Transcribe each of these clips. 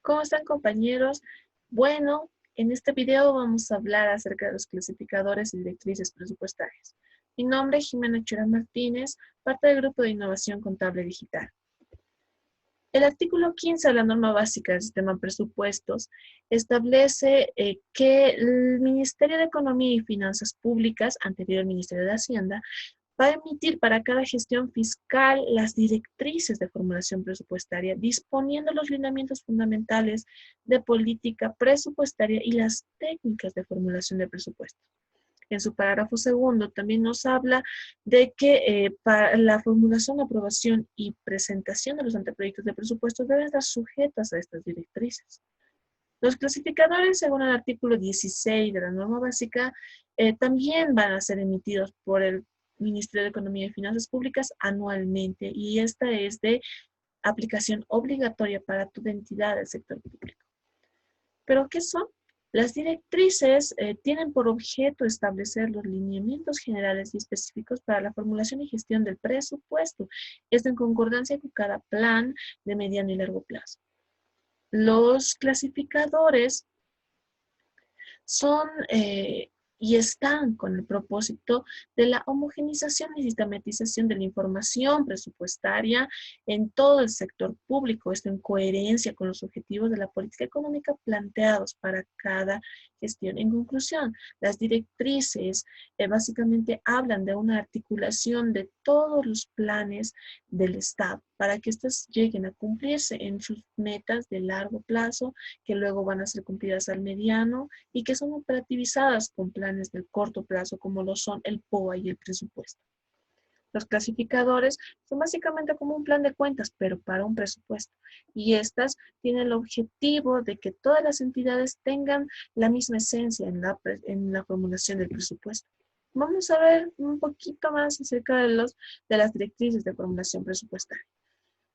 ¿Cómo están, compañeros? Bueno, en este video vamos a hablar acerca de los clasificadores y directrices presupuestarias. Mi nombre es Jimena Chura Martínez, parte del Grupo de Innovación Contable Digital. El artículo 15 de la norma básica del sistema de presupuestos establece que el Ministerio de Economía y Finanzas Públicas, anterior al Ministerio de Hacienda, va a emitir para cada gestión fiscal las directrices de formulación presupuestaria, disponiendo los lineamientos fundamentales de política presupuestaria y las técnicas de formulación de presupuestos. En su parágrafo segundo también nos habla de que para la formulación, aprobación y presentación de los anteproyectos de presupuestos deben estar sujetas a estas directrices. Los clasificadores, según el artículo 16 de la norma básica, también van a ser emitidos por el Ministerio de Economía y Finanzas Públicas anualmente, y esta es de aplicación obligatoria para toda entidad del sector público. ¿Pero qué son? Las directrices tienen por objeto establecer los lineamientos generales y específicos para la formulación y gestión del presupuesto, esto en concordancia con cada plan de mediano y largo plazo. Los clasificadores son y están con el propósito de la homogeneización y sistematización de la información presupuestaria en todo el sector público, esto en coherencia con los objetivos de la política económica planteados para cada gestión. En conclusión, las directrices básicamente hablan de una articulación de todos los planes del Estado para que éstas lleguen a cumplirse en sus metas de largo plazo, que luego van a ser cumplidas al mediano y que son operativizadas con planes del corto plazo, como lo son el POA y el presupuesto. Los clasificadores son básicamente como un plan de cuentas, pero para un presupuesto. Y estas tienen el objetivo de que todas las entidades tengan la misma esencia en la formulación del presupuesto. Vamos a ver un poquito más acerca de las directrices de formulación presupuestaria.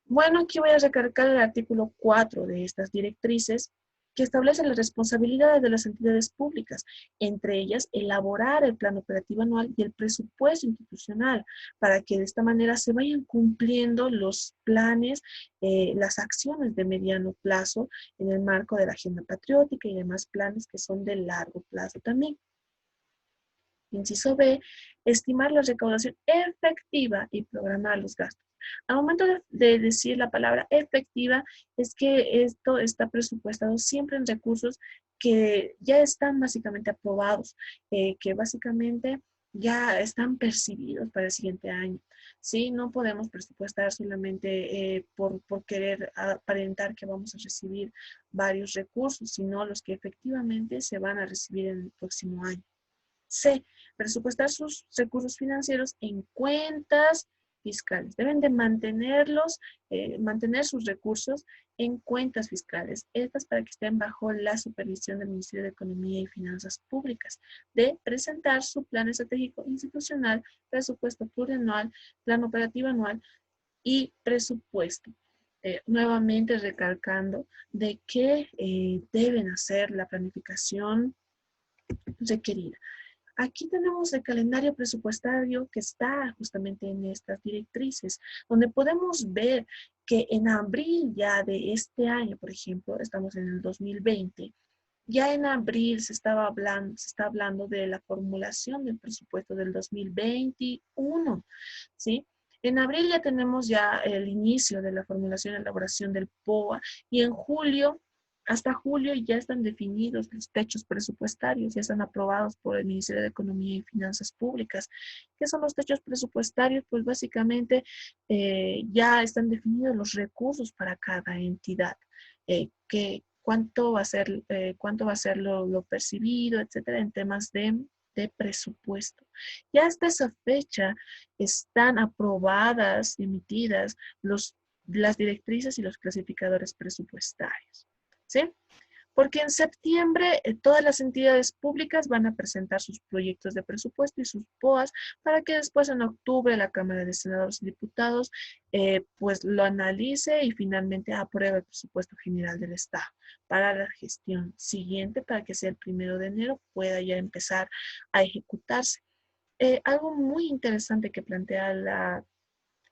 Bueno, aquí voy a recalcar el artículo 4 de estas directrices, que establece las responsabilidades de las entidades públicas, entre ellas elaborar el plan operativo anual y el presupuesto institucional, para que de esta manera se vayan cumpliendo los planes, las acciones de mediano plazo en el marco de la agenda patriótica y demás planes que son de largo plazo también. Inciso B, estimar la recaudación efectiva y programar los gastos. Al momento de decir la palabra efectiva, es que esto está presupuestado siempre en recursos que ya están básicamente aprobados, que básicamente ya están percibidos para el siguiente año. ¿Sí? No podemos presupuestar solamente por querer aparentar que vamos a recibir varios recursos, sino los que efectivamente se van a recibir en el próximo año. C, presupuestar sus recursos financieros en cuentas fiscales. Deben de mantenerlos, mantener sus recursos en cuentas fiscales. Estas para que estén bajo la supervisión del Ministerio de Economía y Finanzas Públicas. D, presentar su plan estratégico institucional, presupuesto plurianual, plan operativo anual y presupuesto. Nuevamente recalcando de que deben hacer la planificación requerida. Aquí tenemos el calendario presupuestario que está justamente en estas directrices, donde podemos ver que en abril ya de este año, por ejemplo, estamos en el 2020, ya en abril se está hablando de la formulación del presupuesto del 2021, ¿sí? En abril ya tenemos ya el inicio de la formulación y elaboración del POA, y en julio, hasta julio ya están definidos los techos presupuestarios, ya están aprobados por el Ministerio de Economía y Finanzas Públicas. ¿Qué son los techos presupuestarios? Pues básicamente ya están definidos los recursos para cada entidad, cuánto va a ser lo percibido, etcétera, en temas de presupuesto. Ya hasta esa fecha están aprobadas, emitidas las directrices y los clasificadores presupuestarios, ¿sí? Porque en septiembre todas las entidades públicas van a presentar sus proyectos de presupuesto y sus POAs para que después en octubre la Cámara de Senadores y Diputados pues lo analice y finalmente apruebe el presupuesto general del Estado para la gestión siguiente, para que sea el 1 de enero pueda ya empezar a ejecutarse. Algo muy interesante que plantea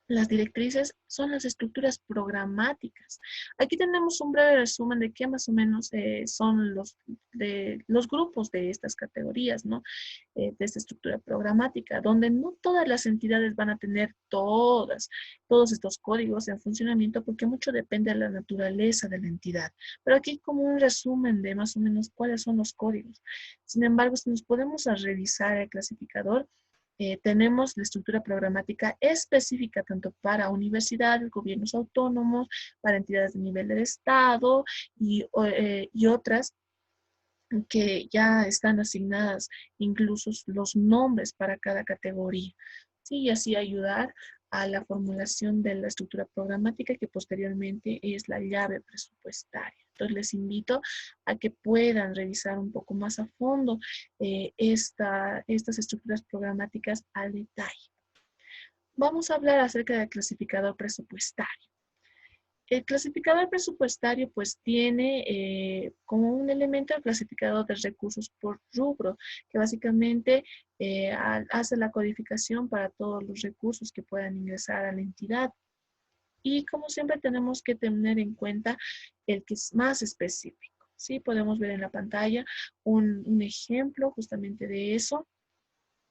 Las directrices son las estructuras programáticas. Aquí tenemos un breve resumen de qué más o menos son los grupos de estas categorías, ¿no? De esta estructura programática, donde no todas las entidades van a tener todos estos códigos en funcionamiento, porque mucho depende de la naturaleza de la entidad. Pero aquí como un resumen de más o menos cuáles son los códigos. Sin embargo, si nos podemos a revisar el clasificador, tenemos la estructura programática específica tanto para universidades, gobiernos autónomos, para entidades de nivel del Estado y otras que ya están asignadas incluso los nombres para cada categoría. Sí, y así ayudar a la formulación de la estructura programática que posteriormente es la llave presupuestaria. Entonces les invito a que puedan revisar un poco más a fondo estas estructuras programáticas al detalle. Vamos a hablar acerca del clasificador presupuestario. El clasificador presupuestario pues tiene como un elemento el clasificador de recursos por rubro, que básicamente hace la codificación para todos los recursos que puedan ingresar a la entidad. Y como siempre tenemos que tener en cuenta el que es más específico. ¿Sí? Podemos ver en la pantalla un ejemplo justamente de eso,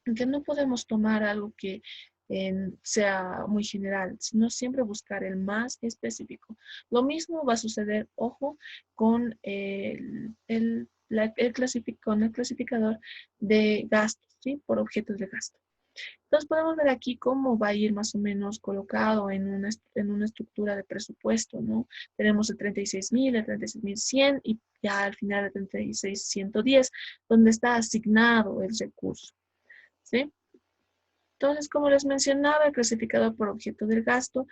que no podemos tomar algo que sea muy general, sino siempre buscar el más específico. Lo mismo va a suceder, ojo, con con el clasificador de gastos, ¿sí? Por objetos de gasto. Entonces podemos ver aquí cómo va a ir más o menos colocado en una estructura de presupuesto, ¿no? Tenemos el 36.000, el 36.100 y ya al final el 36.110, donde está asignado el recurso, ¿sí? Entonces, como les mencionaba, el clasificador por objeto del gasto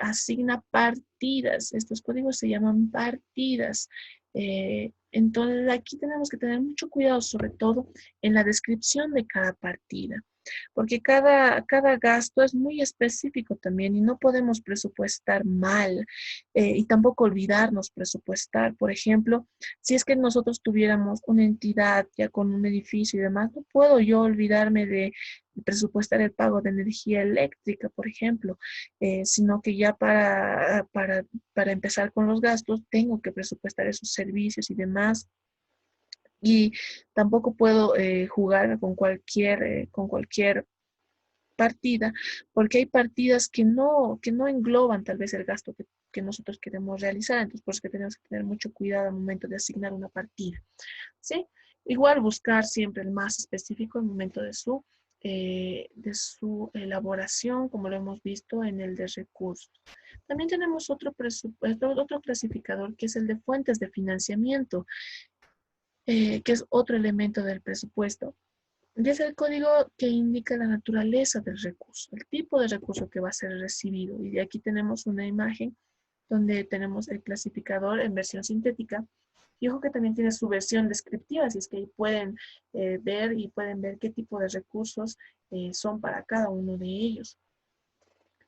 asigna partidas. Estos códigos se llaman partidas. Entonces, aquí tenemos que tener mucho cuidado, sobre todo en la descripción de cada partida, porque cada gasto es muy específico también y no podemos presupuestar mal y tampoco olvidarnos presupuestar. Por ejemplo, si es que nosotros tuviéramos una entidad ya con un edificio y demás, no puedo yo olvidarme de presupuestar el pago de energía eléctrica, por ejemplo, sino que ya para empezar con los gastos tengo que presupuestar esos servicios y demás. Y tampoco puedo jugar con cualquier partida, porque hay partidas que no engloban tal vez el gasto que nosotros queremos realizar. Entonces, por eso que tenemos que tener mucho cuidado al momento de asignar una partida. ¿Sí? Igual buscar siempre el más específico al momento de su elaboración, como lo hemos visto en el de recursos. También tenemos otro clasificador que es el de fuentes de financiamiento, que es otro elemento del presupuesto. Y es el código que indica la naturaleza del recurso, el tipo de recurso que va a ser recibido. Y de aquí tenemos una imagen donde tenemos el clasificador en versión sintética. Y ojo que también tiene su versión descriptiva, así es que ahí pueden ver qué tipo de recursos son para cada uno de ellos.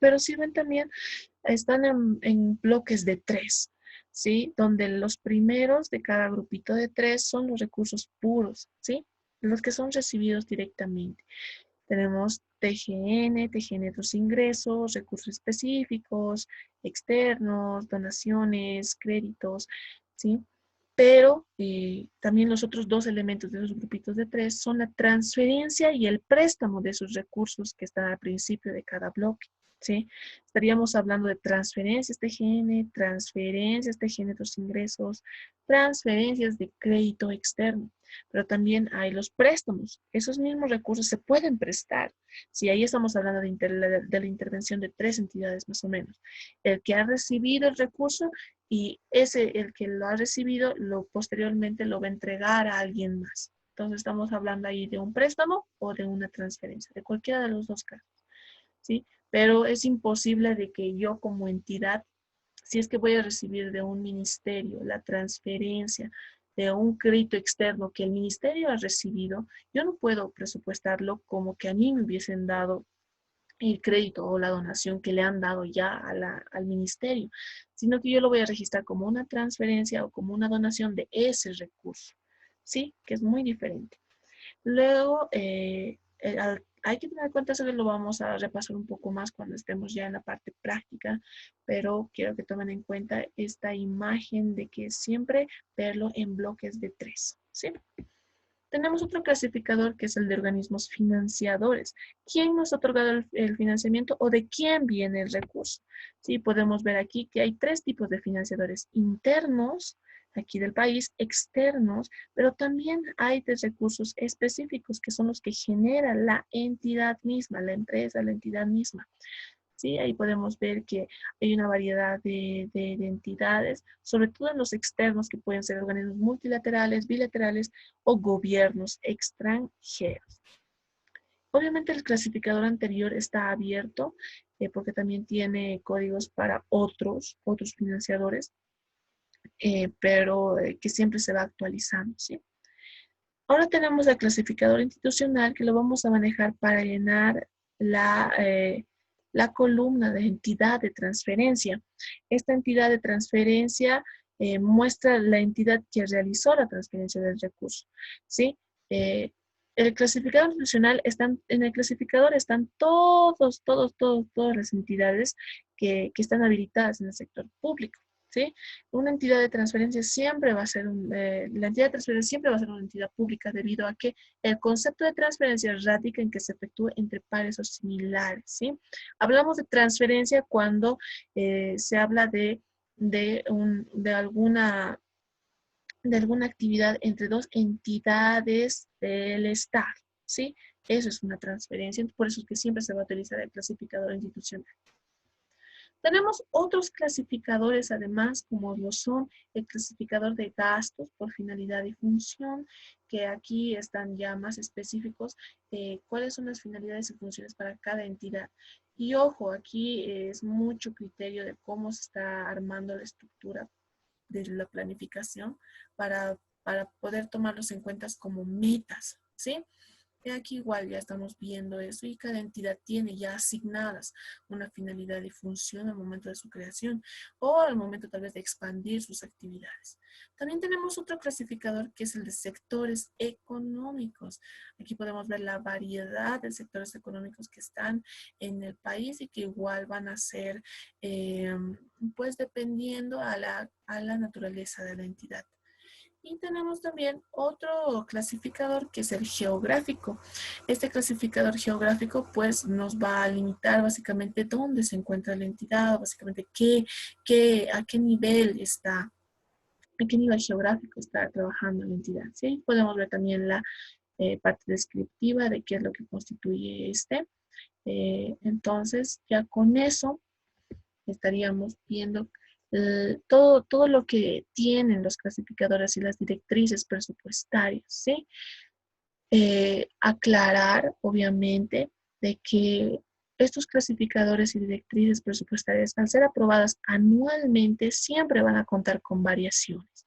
Pero sirven también, están en bloques de 3, ¿sí? Donde los primeros de cada grupito de 3 son los recursos puros, ¿sí? Los que son recibidos directamente. Tenemos TGN, otros ingresos, recursos específicos, externos, donaciones, créditos, ¿sí? Pero también los otros dos elementos de los grupitos de 3 son la transferencia y el préstamo de esos recursos que están al principio de cada bloque, ¿sí? Estaríamos hablando de transferencias de GN, otros ingresos, transferencias de crédito externo. Pero también hay los préstamos. Esos mismos recursos se pueden prestar. Si ahí estamos hablando de la intervención de 3 entidades más o menos. El que ha recibido el recurso y el que lo ha recibido, posteriormente lo va a entregar a alguien más. Entonces estamos hablando ahí de un préstamo o de una transferencia, de cualquiera de los dos casos, ¿sí? Pero es imposible de que yo como entidad, si es que voy a recibir de un ministerio la transferencia de un crédito externo que el ministerio ha recibido, yo no puedo presupuestarlo como que a mí me hubiesen dado el crédito o la donación que le han dado ya al ministerio, sino que yo lo voy a registrar como una transferencia o como una donación de ese recurso, ¿sí? Que es muy diferente. Luego, hay que tener en cuenta, eso que lo vamos a repasar un poco más cuando estemos ya en la parte práctica, pero quiero que tomen en cuenta esta imagen de que siempre verlo en bloques de 3, ¿sí? Tenemos otro clasificador que es el de organismos financiadores. ¿Quién nos ha otorgado el financiamiento o de quién viene el recurso? Sí, podemos ver aquí que hay 3 tipos de financiadores: internos, aquí del país, externos, pero también hay de recursos específicos que son los que genera la entidad misma, la empresa, la entidad misma. ¿Sí? Ahí podemos ver que hay una variedad de entidades, sobre todo en los externos, que pueden ser organismos multilaterales, bilaterales o gobiernos extranjeros. Obviamente el clasificador anterior está abierto porque también tiene códigos para otros financiadores, pero que siempre se va actualizando, ¿sí? Ahora tenemos el clasificador institucional, que lo vamos a manejar para llenar la columna de entidad de transferencia. Esta entidad de transferencia muestra la entidad que realizó la transferencia del recurso, ¿sí? El clasificador institucional, en el clasificador están todas las entidades que están habilitadas en el sector público, ¿sí? Una entidad de transferencia siempre va a ser la entidad de transferencia siempre va a ser una entidad pública, debido a que el concepto de transferencia radica en que se efectúe entre pares o similares, ¿sí? Hablamos de transferencia cuando se habla de, de alguna actividad entre dos entidades del Estado, ¿sí? Eso es una transferencia, por eso es que siempre se va a utilizar el clasificador institucional. Tenemos otros clasificadores además, como lo son el clasificador de gastos por finalidad y función, que aquí están ya más específicos cuáles son las finalidades y funciones para cada entidad. Y ojo, aquí es mucho criterio de cómo se está armando la estructura de la planificación para poder tomarlos en cuenta como metas, ¿sí? Y aquí igual ya estamos viendo eso, y cada entidad tiene ya asignadas una finalidad y función al momento de su creación o al momento tal vez de expandir sus actividades. También tenemos otro clasificador que es el de sectores económicos. Aquí podemos ver la variedad de sectores económicos que están en el país y que igual van a ser pues dependiendo a la naturaleza de la entidad. Y tenemos también otro clasificador que es el geográfico. Este clasificador geográfico pues nos va a limitar básicamente dónde se encuentra la entidad, básicamente a qué nivel está, a qué nivel geográfico está trabajando la entidad. ¿Sí? Podemos ver también la parte descriptiva de qué es lo que constituye este. Entonces ya con eso estaríamos viendo todo lo que tienen los clasificadores y las directrices presupuestarias, ¿sí? Aclarar, obviamente, de que estos clasificadores y directrices presupuestarias, al ser aprobadas anualmente, siempre van a contar con variaciones.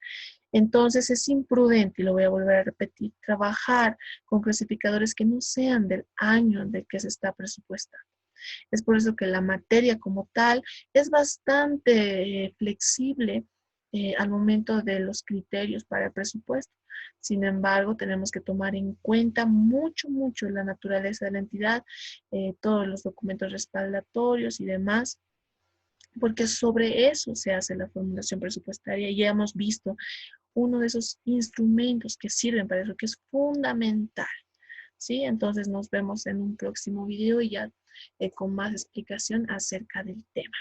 Entonces es imprudente, y lo voy a volver a repetir, trabajar con clasificadores que no sean del año en el que se está presupuestando. Es por eso que la materia como tal es bastante flexible al momento de los criterios para el presupuesto. Sin embargo, tenemos que tomar en cuenta mucho la naturaleza de la entidad, todos los documentos respaldatorios y demás, porque sobre eso se hace la formulación presupuestaria. Ya hemos visto uno de esos instrumentos que sirven para eso, que es fundamental. ¿Sí? Entonces nos vemos en un próximo video y ya con más explicación acerca del tema.